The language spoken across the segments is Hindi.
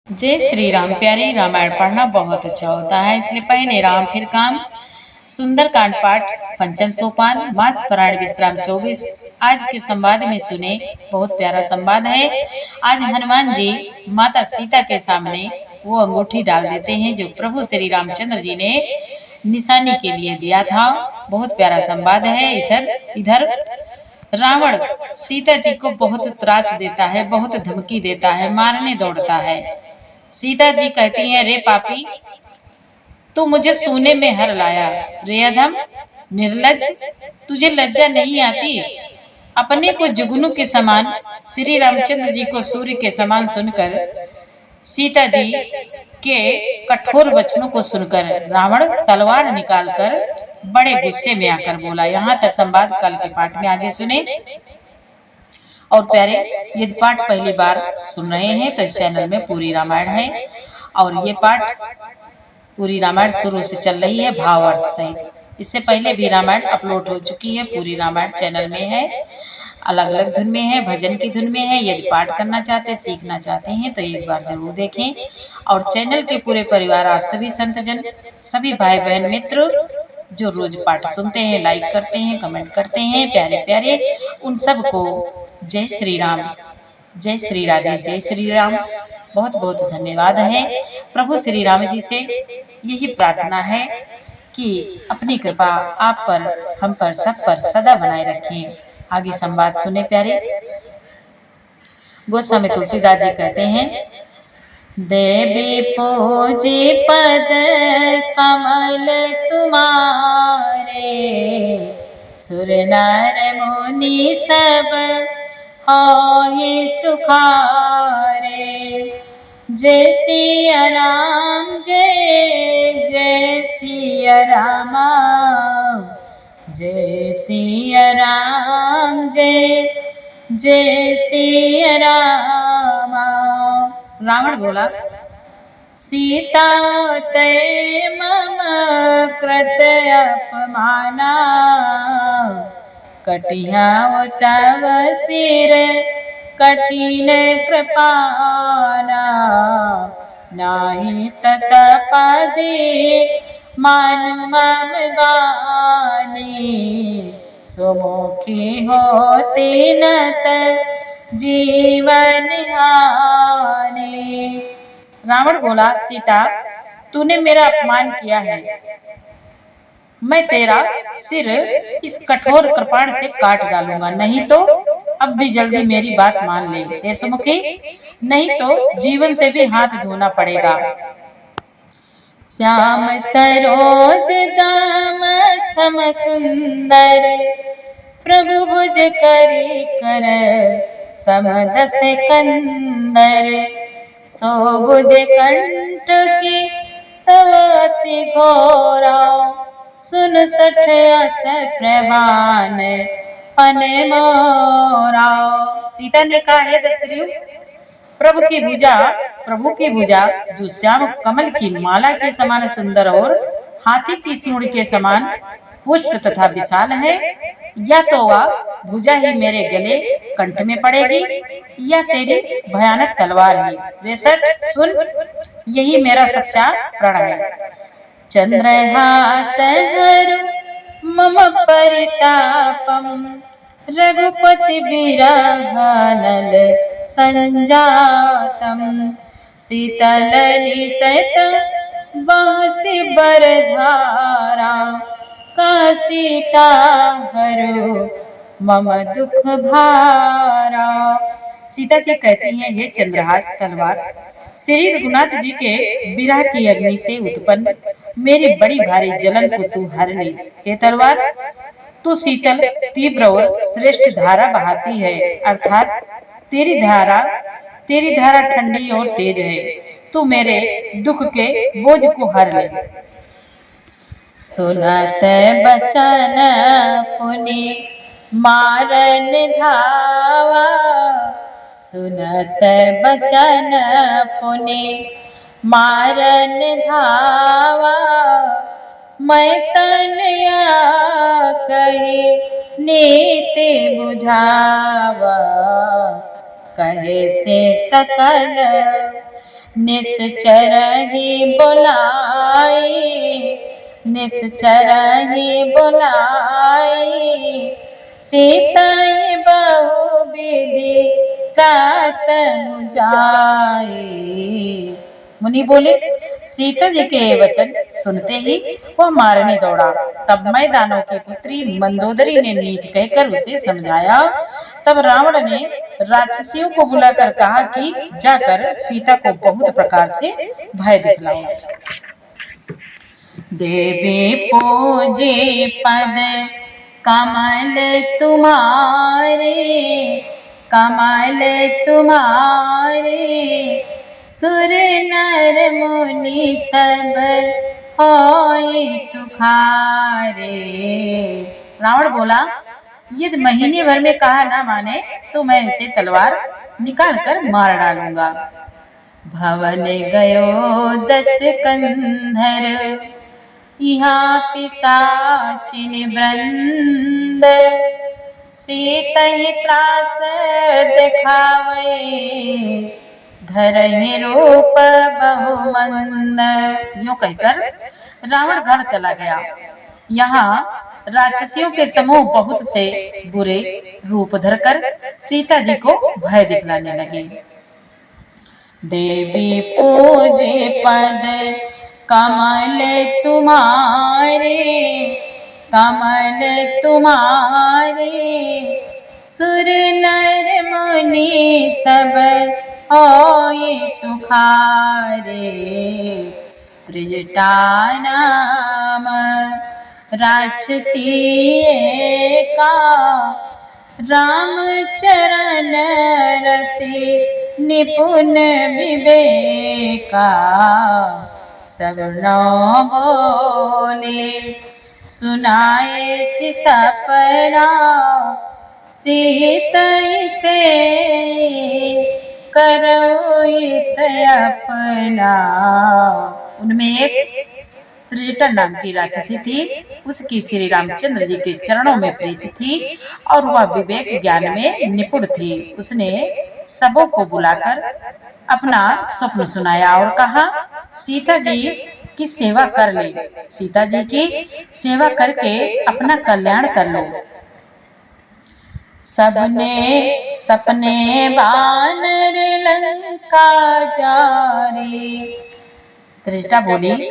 जय श्री राम। प्यारी रामायण पढ़ना बहुत अच्छा होता है, इसलिए पहले राम फिर काम। सुंदरकांड पाठ पंचम सोपान मास प्राण विश्राम 24। आज के संवाद में सुने, बहुत प्यारा संवाद है। आज हनुमान जी माता सीता के सामने वो अंगूठी डाल देते हैं जो प्रभु श्री रामचंद्र जी ने निशानी के लिए दिया था। बहुत प्यारा संवाद है। इधर रावण सीता जी को बहुत त्रास देता है, बहुत धमकी देता है, मारने दौड़ता है। सीता जी कहती हैं, रे पापी, तू मुझे सोने में हर लाया। रे अधम, निर्लज्ज, तुझे लज्जा नहीं आती? अपने को जुगनू के समान, श्री रामचंद्र जी को सूर्य के समान सुनकर, सीता जी के कठोर वचनों को सुनकर रावण तलवार निकालकर बड़े गुस्से में आकर बोला। यहाँ तक संवाद कल के पाठ में आगे सुने। और प्यारे, यदि पाठ पहली बार सुन रहे हैं तो इस चैनल में पूरी रामायण है और ये पाठ पूरी रामायण शुरू से चल रही है भावार्थ सहित। इससे पहले भी रामायण अपलोड हो चुकी है, पूरी रामायण चैनल में है, अलग अलग धुन में है, भजन की धुन में है। यदि पाठ करना चाहते हैं, सीखना चाहते हैं तो एक बार जरूर देखें। और चैनल के पूरे परिवार, आप सभी संतजन, सभी भाई बहन मित्र जो रोज पाठ सुनते हैं, लाइक करते हैं, कमेंट करते हैं, प्यारे प्यारे, उन सबको जय श्री राम, जय श्री राधे, जय श्री राम। बहुत बहुत धन्यवाद है। प्रभु श्री राम जी से यही प्रार्थना है कि अपनी कृपा आप पर, हम पर, सब पर सदा बनाए रखें। आगे संवाद सुने प्यारे। गोस्वामी तुलसीदास जी कहते हैं, देवी पूजी पद कमल तुम्हारे, सुर नर मुनि सब होए सुखारे। जय सिया राम, जय जय सिया रामा, जय सिया राम, जय जय सिया रामा। रावण बोला, सीता ते मम कृत अपमाना, कटिया तव सिर कठिन कृपाना, नाही तस पदे मानु मम बानी, सुमुखी होती नत जीवन हानि। रावण बोला, सीता, तूने मेरा अपमान किया है, मैं तेरा सिर इस कठोर कृपाण से काट डालूंगा, नहीं तो अब भी जल्दी मेरी बात मान ले। हे सुमुखी, नहीं तो जीवन से भी हाथ धोना पड़ेगा। श्याम सरोज दाम सम सुंदर, प्रभु भुज करी कर समदस कंदर, सो भुज कंठ की तवसी घोरा, सुन सठ अस प्रवान पन मोरा। सीता ने कहा, हे दशरथी, प्रभु की भुजा जो श्याम कमल की माला के समान सुंदर और हाथी की सूंड के समान पुष्ट तथा विशाल है, या तो वह भुजा ही मेरे गले कंठ में पड़ेगी या तेरी भयानक तलवार ही। बेशक सुन, यही मेरा सच्चा प्रण है। चंद्रहास हर मम परितापम, रघुपति बिरहनल संजातम, शीतल सत बांसी बरधारा, का सीता हरो मम दुख भारा। सीता जी कहती हैं, हे चंद्रहास तलवार, श्री रघुनाथ जी के विरह की अग्नि से उत्पन्न मेरी बड़ी भारी जलन को तू हर ले। हे तलवार, तू शीतल, तीव्र और श्रेष्ठ धारा बहाती है, अर्थात तेरी धारा ठंडी और तेज है। तू मेरे दुख के बोझ को हर ले। सुनत बचन पुनि मारन धावा, सुनत बचन पुनि मारन धावा, मैं तनया कही नीति बुझावा, कहे से सकल निश्चर ही बुलाए, निश्चर ही बुलाए, सीता बहु विधि त्रास जाए। मुनि बोले, सीता जी के वचन सुनते ही वह मारने दौड़ा। तब मैदानों की पुत्री मंदोदरी ने नीति कहकर उसे समझाया। तब रावण ने राक्षसियों को बुलाकर कहा कि जाकर सीता को बहुत प्रकार से भय दिखलाओ। देवी पूजे पद कमल तुम्हारे, कमल तुम्हारे, सुर नर मुनि सब होय सुखारे। रावण बोला, यदि महीने भर में कहा ना माने तो मैं इसे तलवार निकाल कर मार डालूंगा। भवन गयो 10 कंधर, यहाँ पिशाचिन वृंद, सीतहि त्रास दिखावे, धरहि रूप बहुमंद। यूं कहकर रावण घर चला गया। यहाँ राक्षसियों के समूह बहुत से बुरे रूप धरकर सीता जी को भय दिखलाने लगे। देवी पूजे पद कमल तुम्हारे, कमल तुम्हारे, सुर नर मुनि सब होय सुखारे। त्रिजटा नाम राक्षसी का, राम चरण रति निपुण विवेका। सब नौ बोले सुनाए सि सपना, सीत से करो हित अपना। उनमें एक त्रिजटा नाम की राक्षसी थी। उसकी श्री रामचंद्र जी के चरणों में प्रीति थी और वह विवेक ज्ञान में निपुण थी। उसने सबों को बुलाकर अपना स्वप्न सुनाया और कहा, सीता जी की सेवा कर ले, सीता जी की सेवा करके अपना कल्याण कर लो। सबने सपने बानर लंका जारी। त्रिजटा बोली,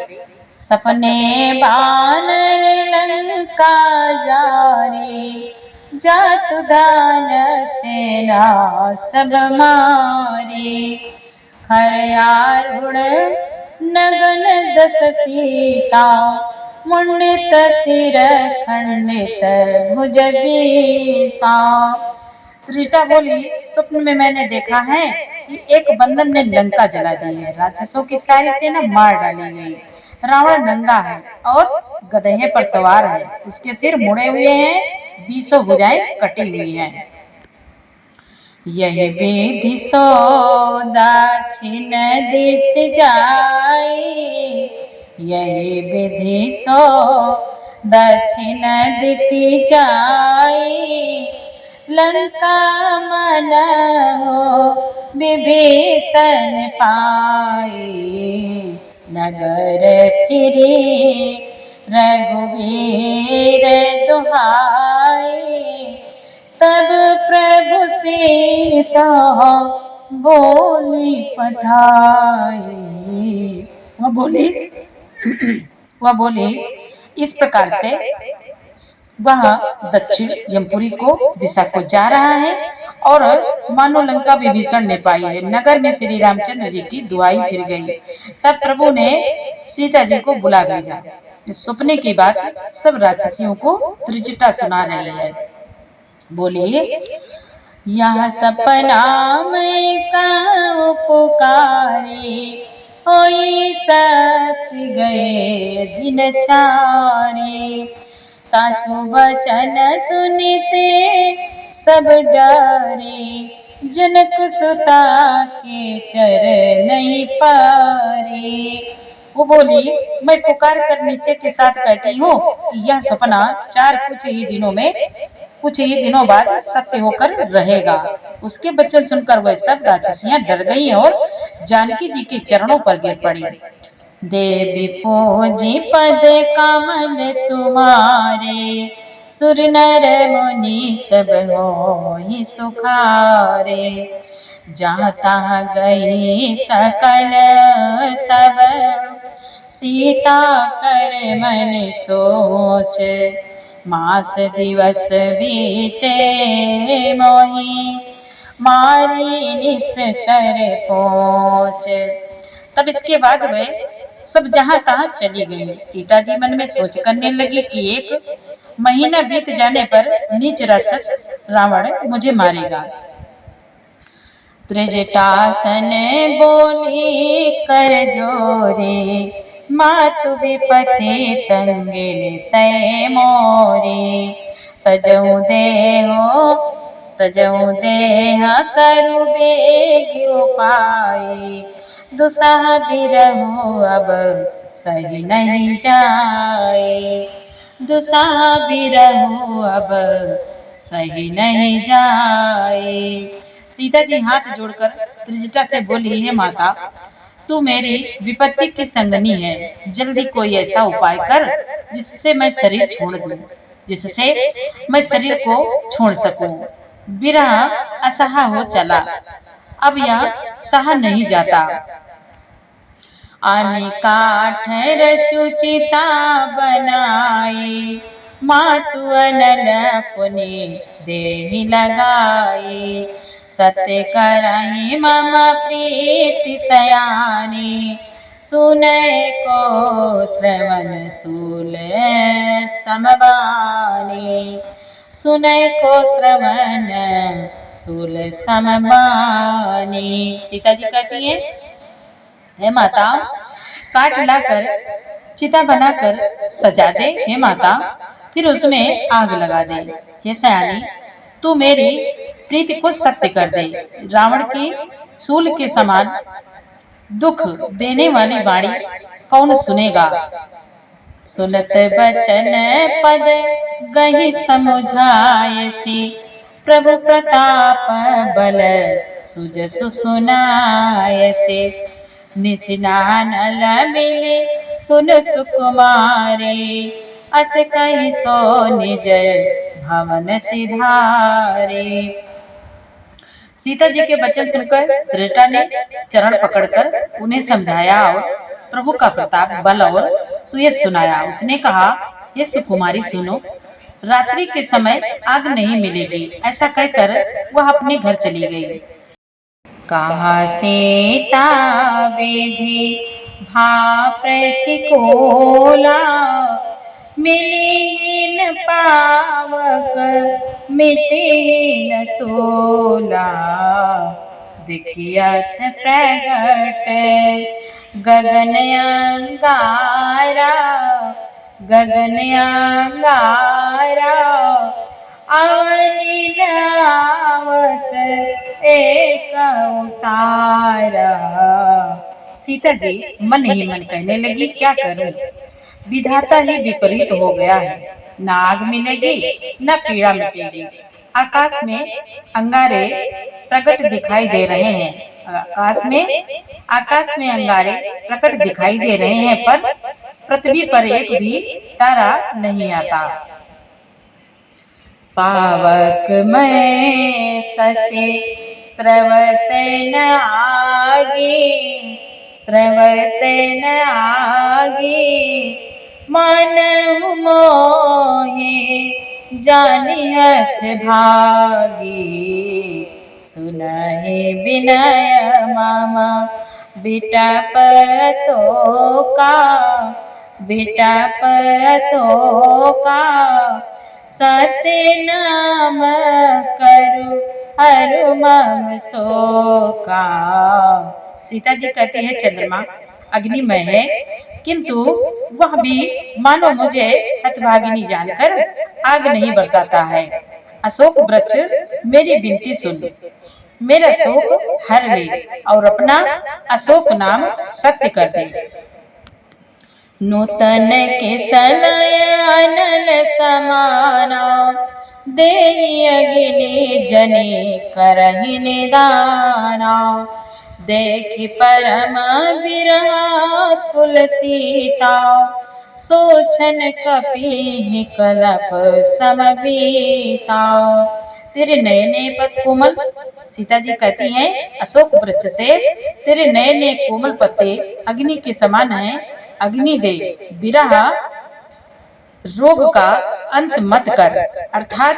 सपने बानर लंका जारी, जातु दान सेना सब मारी। खरयारूढ़ नगन 10 सीसा, मुंडित सिर खंडित भुज बीसा। त्रिजटा बोली, स्वप्न में मैंने देखा है कि एक बंदर ने लंका जला दी है, राक्षसों की सारी सेना मार डाली गई। रावण नंगा है और गधे पर सवार है, उसके सिर मुड़े हुए हैं, 20 भुजाएं कटी हुई हैं। यही विधि सो दक्षिण दिश जाए, यही विधि सो दक्षिण दिश जाए। लंका मन हो विभीषण पाए, नगर फिरी रघुवीर दुहाई। तब प्रभु सीता बोली पठाई। वह बोली इस प्रकार से वह दक्षिण यमपुरी को दिशा को जा रहा है और मानो लंका विभीषण ने पाई है। नगर में श्री रामचंद्र जी की दुआई फिर गई। तब प्रभु ने सीता जी को बुला भेजा। सपने की बात सब राक्षसियों को त्रिजटा सुना रही है। बोलिए, यह सपना मैं का पुकारे, होई सत्य गए दिन चारे। तासु वचन सुनते सब डरे, जनक सुता के चरण पारे। वो बोली, मैं पुकार कर नीचे के साथ कहती हूँ कि यह सपना 4 कुछ ही दिनों में कुछ ही दिनों बाद सत्य होकर रहेगा। उसके वचन सुनकर वह सब राक्षसियां डर गई और जानकी जी के चरणों पर गिर पड़ी। देवी पूजी पद कमल तुम्हारे, सुर नर मुनि सब होहि सुखारे। जहाँ तहाँ गई सकल तब, सीता कर मन सोच। मास दिवस बीते मोहि, मारी निश्चर पहुँच। तब इसके बाद वे सब जहाँ तहाँ चली गई। सीता जी मन में सोच करने लगी कि एक महीना बीत जाने पर नीच राक्षस रावण मुझे मारेगा। त्रिजटासन बोली कर जोरे, मातु विपति संगे तय मोरे। तजऊ देह करु बेग उपाय, दुसह बिरहु अब सही नहीं जाए। दुसह बिरहु अब सही नहीं जाए। सीता जी हाथ जोड़कर त्रिजटा से बोली, हे माता, तू मेरी विपत्ति की संगनी है। जल्दी कोई ऐसा उपाय कर जिससे मैं शरीर छोड़ दूं, जिससे मैं शरीर को छोड़ सकूं। विरह असहा हो चला, अब यह सहा नहीं जाता। आने काठ रचुचिता बनाई, मातु अनल पुनि देहि लगाई। सत्य करहि मम प्रीति सयानी, सुनै को श्रवण सूल समबानी। सुनै को श्रवण सूल समबानी। सीता जी कहती है, हे माता, काट लाकर चिता बनाकर सजा दे। हे माता, फिर उसमें आग लगा दे। हे सयानी, तू मेरी प्रीति को सत्य कर दे। रावण की सूल के समान दुख देने वाली वाणी कौन सुनेगा। सुनत बचन पद गहि समुझायसी, प्रभु प्रताप बल सुजसु सुनायसे। निशिनानल मिले सुन सुकुमारे, अस कहि सो निज भवन सिधारे। सीता जी के वचन सुनकर त्रिजटा ने चरण पकड़कर उन्हें समझाया और प्रभु का प्रताप, बल और सुयश सुनाया। उसने कहा, हे सुकुमारी सुनो, रात्रि के समय आग नहीं मिलेगी। ऐसा कहकर वह अपने घर चली गई। कहा सीता विधि भा प्रतिकूला, मिली न पावक मिटी न सोला। दिखियत प्रगट गगन अंगारा, गगन अंगारा। अवनि आवत एक उतारा। सीता जी मन ही मन कहने लगी, क्या करूं, विधाता ही विपरीत हो गया है। न आग मिलेगी न पीड़ा मिटेगी। आकाश में अंगारे प्रकट दिखाई दे रहे हैं। आकाश में अंगारे प्रकट दिखाई दे रहे हैं, पर पृथ्वी पर एक भी तारा नहीं आता। पावक में ससे स्रवत न आगे, स्रवत न आगे। मानव मोहे जानिहत भागी, सुनहि विनय मामा बिटप अशोका, बिटप अशोका। सत्य नाम करु हरु मम शोका। सीता जी कहती है, चंद्रमा अग्निमय है, किंतु वह भी मानो मुझे हतभागिनी जानकर आग नहीं बरसाता है। अशोक वृक्ष मेरी विनती सुन, मेरा शोक हर ले और अपना अशोक नाम सत्य कर दे। नूतन के सलय अनल समाना, देहि अग्नि जनि करहि निदाना। देखि परम बिरहा कुल सीता, सोचन कपि कलप समबीता। तेरे नयने पर कोमल, सीता जी कहती हैं अशोक वृक्ष से तेरे नए नए कोमल पत्ते अग्नि के समान हैं। अग्नि दे विरह रोग का अंत मत कर, अर्थात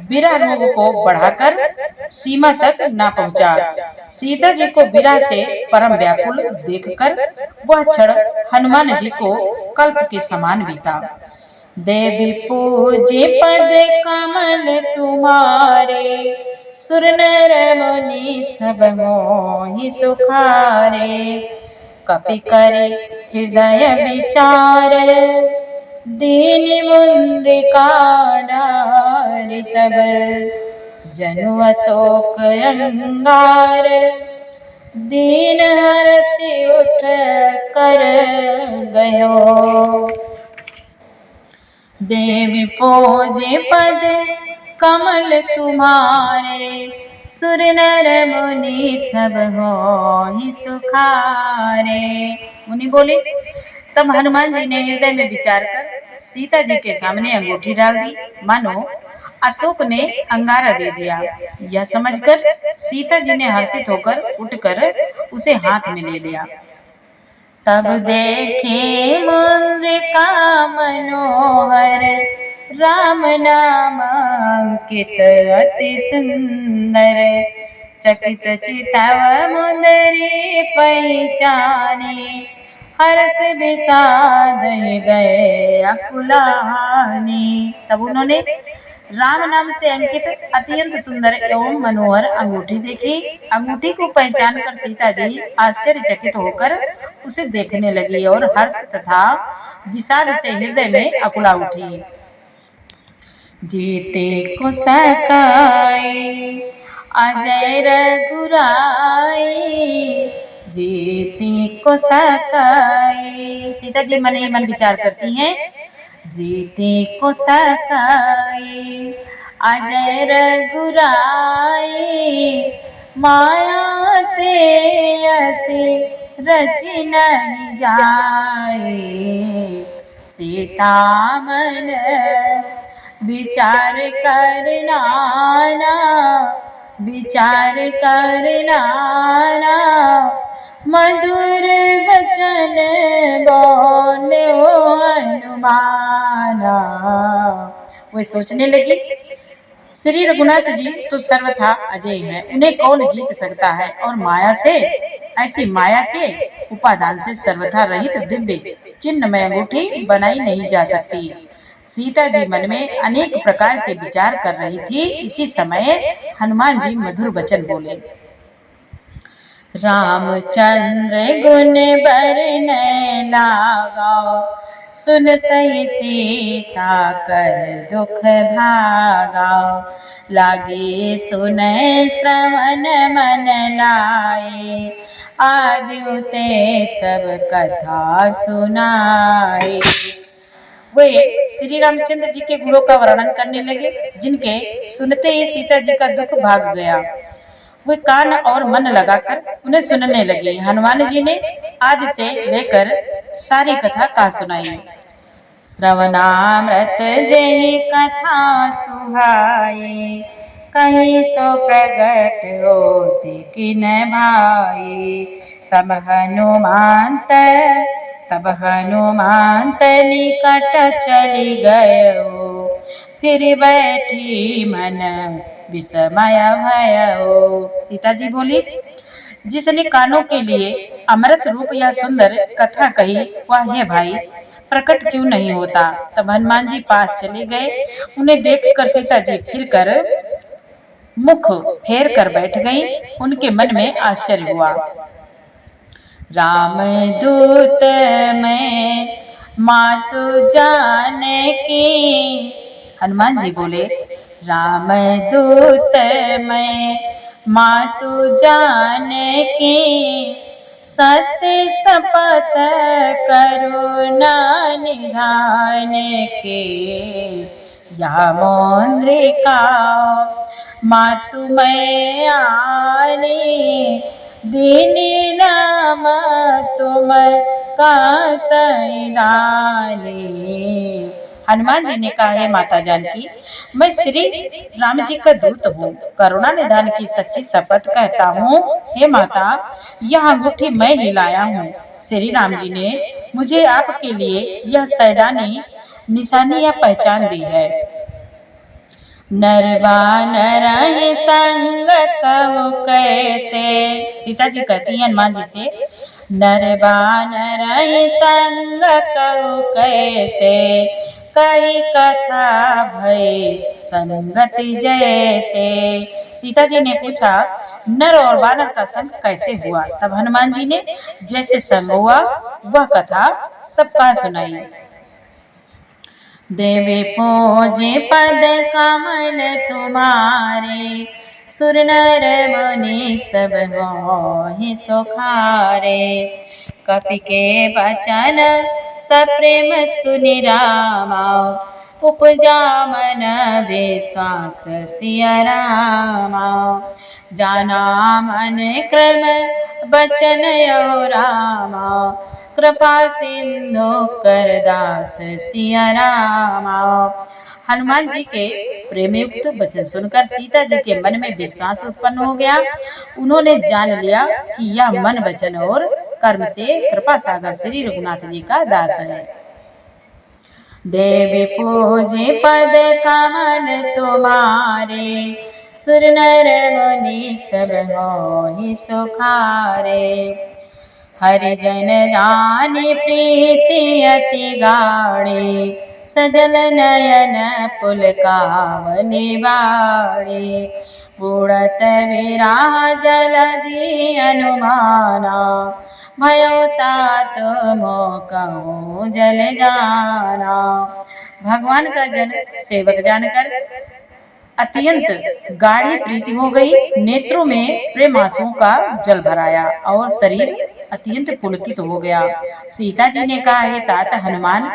विरह रोग को बढ़ाकर सीमा तक ना पहुंचा। सीता जी को विरह से परम व्याकुल देखकर वह क्षण हनुमान जी को कल्प के समान बीता। देवी पूजे पद कमल तुम्हारे, सुर नर मुनि सब मोहि सुखारे। कपि करे हृदय विचार, दीन मुद्रिका डारि तब। जनु अशोक अंगार, दीन हरषि उठ कर गयो। देवी पूजे पद कमल तुम्हारे, सुर नर मुनि सब होहि सुखारे। मुनि बोले, तब हनुमान जी ने हृदय में विचार कर सीता जी के सामने अंगूठी डाल दी, मानो अशोक ने अंगारा दे दिया। यह समझकर सीता जी ने हर्षित होकर उठकर उसे हाथ में ले लिया। तब देखे मुद्रिका मनोहर, राम नाम अंकित अति सुंदर। चकित चितव मुदरी पहचाने, हर्ष विषाद हृदय अकुलानी। तब उन्होंने राम नाम से अंकित अत्यंत सुंदर एवं मनोहर अंगूठी देखी। अंगूठी को पहचान कर सीता जी आश्चर्यचकित होकर उसे देखने लगी और हर्ष तथा विषाद से हृदय में अकुला उठी। जीते को सकाई अजय रघुराई, जीती को सकाई। सीता जी मन ही मन विचार करती हैं, जीते को सकाई अजय रघुराई, माया ते असी रचि नहीं जाए। सीता मन विचार करना ना, विचार करना ना, मधुर वचन बोले हनुमाना। वे सोचने लगी, श्री रघुनाथ जी तो सर्वथा अजय है, उन्हें कौन जीत सकता है, और माया से, ऐसी माया के उपादान से सर्वथा रहित दिव्य चिन्हमय अंगूठी बनाई नहीं जा सकती। सीता जी मन में अनेक प्रकार के विचार कर रही थी। इसी समय हनुमान जी मधुर वचन बोले। रामचंद्र गुण बरनय लागा, सुनतहि सीता कर दुख भागा। लागे सुनय श्रवण मन लाए, आदि ते सब कथा सुनाए। वे श्री रामचंद्र जी के गुणों का वर्णन करने लगे, जिनके सुनते ही सीता जी का दुख भाग गया। वे कान और मन लगाकर उन्हें सुनने लगे। हनुमान जी ने आदि से लेकर सारी कथा कहा सुनाई। श्रवणामृत जय कथा सुहाई, कहीं सो प्रगट होते किन भाई। तब हनुमांत निकट चली गयो, फिर बैठी मन विस्मय भयो। सीता जी बोली, जिसने कानों के लिए अमृत रूप या सुंदर कथा कही, वह है भाई प्रकट क्यों नहीं होता। तब हनुमान जी पास चले गए। उन्हें देखकर सीता जी फिर कर मुख फेर कर बैठ गई। उनके मन में आश्चर्य हुआ। राम दूत में मातु जानकी, हनुमान जी बोले, राम दूत में मातु जानकी, सत्य शपथ करुणा निधान के। या मौद्रिका मातु मैं आने दीनी नाम तुम का सैलानी। हनुमान जी ने कहा है माता जानकी, मैं श्री राम जी का दूत हूँ, करुणा निधान की सच्ची शपथ कहता हूँ, हे माता यह अंगूठी मैं ही लाया हूँ। श्री राम जी ने मुझे आपके लिए यह सैलानी निशानी या पहचान दी है। नरवानर संग कहो कैसे, सीता जी कहती हैं हनुमान जी से, नरवानर संग कहो कैसे, कई कथा भय संगति जैसे। सीता जी ने पूछा नर और वानर का संग कैसे हुआ। तब हनुमान जी ने जैसे संग हुआ वह कथा सबका सुनाई। देवी पूजे पद कमल तुम्हारे, सुर नर मुनि सब होहि सुखारे। कपि के वचन सप्रेम सुनि रामा, उपजा मन विश्वास सिया रामा। जाना मन क्रम बचन यो रामा, कृपा सिंधु कर दास सिया रामा। हनुमान जी के प्रेमयुक्त वचन सुनकर सीता जी के मन में विश्वास उत्पन्न हो गया। उन्होंने जान लिया कि यह मन वचन और कर्म से कृपा सागर श्री रघुनाथ जी का दास है। देवी पूजे पद कमल तुम्हारे, सुर नर मुनि सब होहि सुखारे। हरिजन जाने प्रीति अति गाढ़े, सजल नयन पुलकावली बाड़े। बुढ़त विराह जलधि अनुमाना, भयो तात मोकहु जल जाना। भगवान का जन सेवक जानकर अत्यंत गाढ़ी प्रीति हो गई, नेत्रों में प्रेम आंसुओं का जल भराया और शरीर अत्यंत पुलकित हो गया। सीता जी ने कहा, हे तात हनुमान,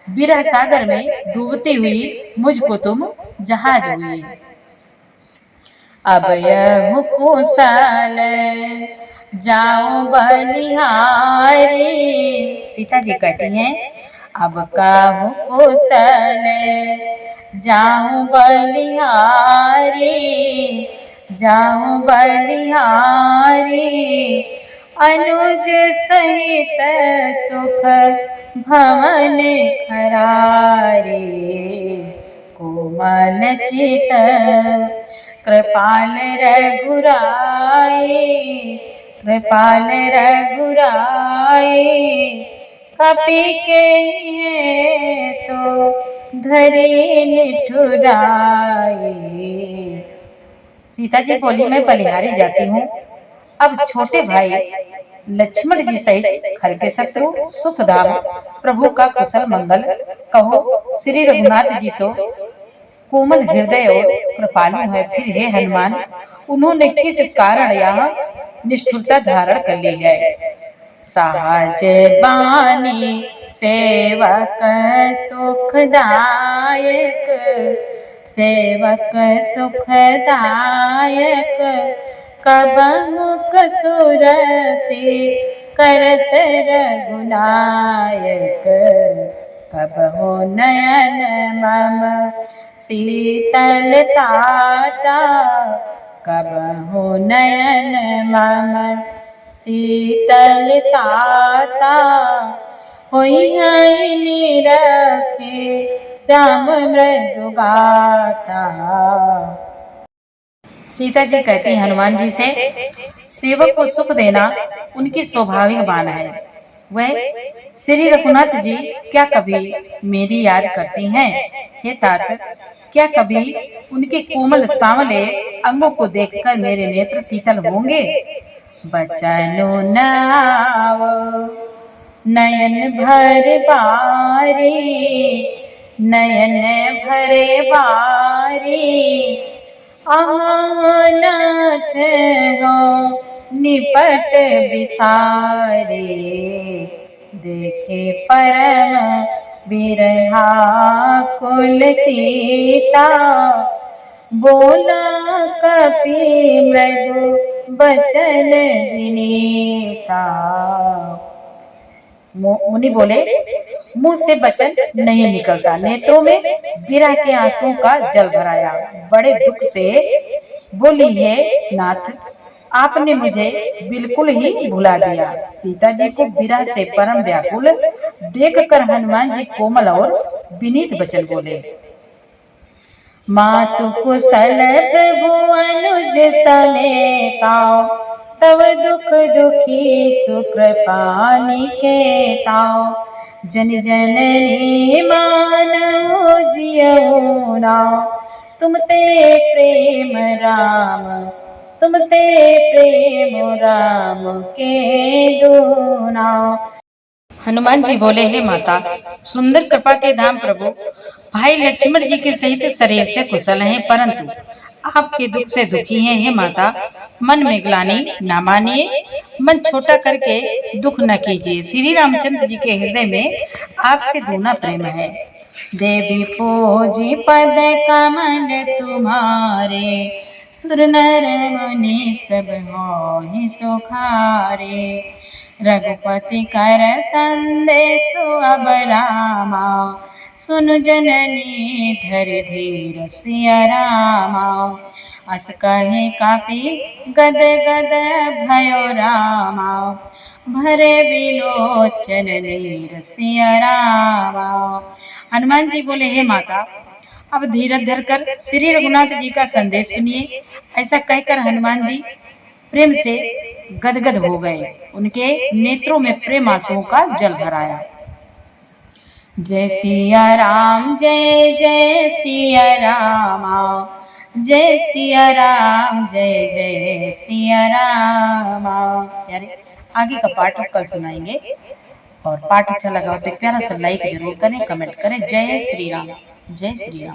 विरह सागर में डूबती हुई मुझको तुम जहाज हुए। अब यह कुशल जाओ बलिहारी। सीता जी कहती हैं, अब कहूँ कुशल जाऊं बलिहारी, जाऊं बलिहारी। अनुज सहित सुख भवन खरारी। कोमल चित कृपाल रघुराई, कृपाल रघुराई। कपि के है तो धरी निठुराई। सीता जी बोली, मैं बलिहारी जाती हूँ। अब छोटे भाई लक्ष्मण जी सहित खल के शत्रु सुखधाम प्रभु का कुशल मंगल कहो। श्री रघुनाथ जी तो कोमल हृदय और कृपालु है, फिर हे हनुमान उन्होंने किस कारण यह निष्ठुरता धारण कर ली है। सहज बानी सेवक सुखदायक, सेवक सुखदायक। कबहु कसुरति करत रघुनायक, कबहु नयन मम शीतलताता, कबहु नयन मम शीतलताता। होई है निरखे श्याम मृदुगाता। सीता जी कहती हनुमान जी से, सेवक को सुख देना उनकी स्वाभाविक बात है। वह श्री रघुनाथ जी क्या कभी मेरी याद करती हैं? हे तात, क्या कभी उनके कोमल सांवले अंगों को देखकर मेरे नेत्र शीतल होंगे? बचनु नाव नयन भर बारी, नयन भरे बारी। अनाथ हो निपट बिसारे, देखे परम बिरहा कुल सीता, बोला कपि मृदु बचन विनीता। मुनि बोले, मुंह से वचन नहीं निकलता, नेत्रों में विरह के आंसुओं का जल भराया। बड़े दुख से बोली, है नाथ, आपने मुझे बिल्कुल ही भुला दिया। सीता जी को विरह से परम व्याकुल देखकर हनुमान जी कोमल और विनीत वचन बोले। मातु कुशल प्रभु अनुज समेता, तव दुख दुखी सुकृपा निकेता। जन जननी मानव जियऊ नाउ, तुम ते प्रेम राम, तुम ते प्रेम राम के दूना। हनुमान जी बोले, हे माता, सुंदर कृपा के धाम प्रभु भाई लक्ष्मण जी के सहित शरीर से कुशल हैं, परंतु आपके दुख से दुखी हैं। हे माता, मन में ग्लानि ना मानिए, मन छोटा करके दुख न कीजिए। श्री रामचंद्र जी के हृदय में आपसे दूना प्रेम है। देवी पूजी पद कमल तुम्हारे, सुर नर मुनि सब होहि सुखारे। रघुपति कर संदेश अब रामा, सुनु जननी धर धीर सिया रामा। अस कहे कापी गद गद भयो रामा, भरे बिलोचन नीर सिया रामा। हनुमान जी बोले, हे माता, अब धीरज धरकर श्री रघुनाथ जी का संदेश सुनिए। ऐसा कहकर हनुमान जी प्रेम से गदगद हो गए। उनके नेत्रों में प्रेम आंसुओं का जल भराया। जय सिया राम, जय जय सिया रामा, जय सिया राम, जय जय सिया रामा। यारे आगे का पाठ कल सुनाएंगे। और पाठ अच्छा लगा हो तो प्यारा सा लाइक जरूर करें, कमेंट करें। जय श्री राम, जय श्री राम।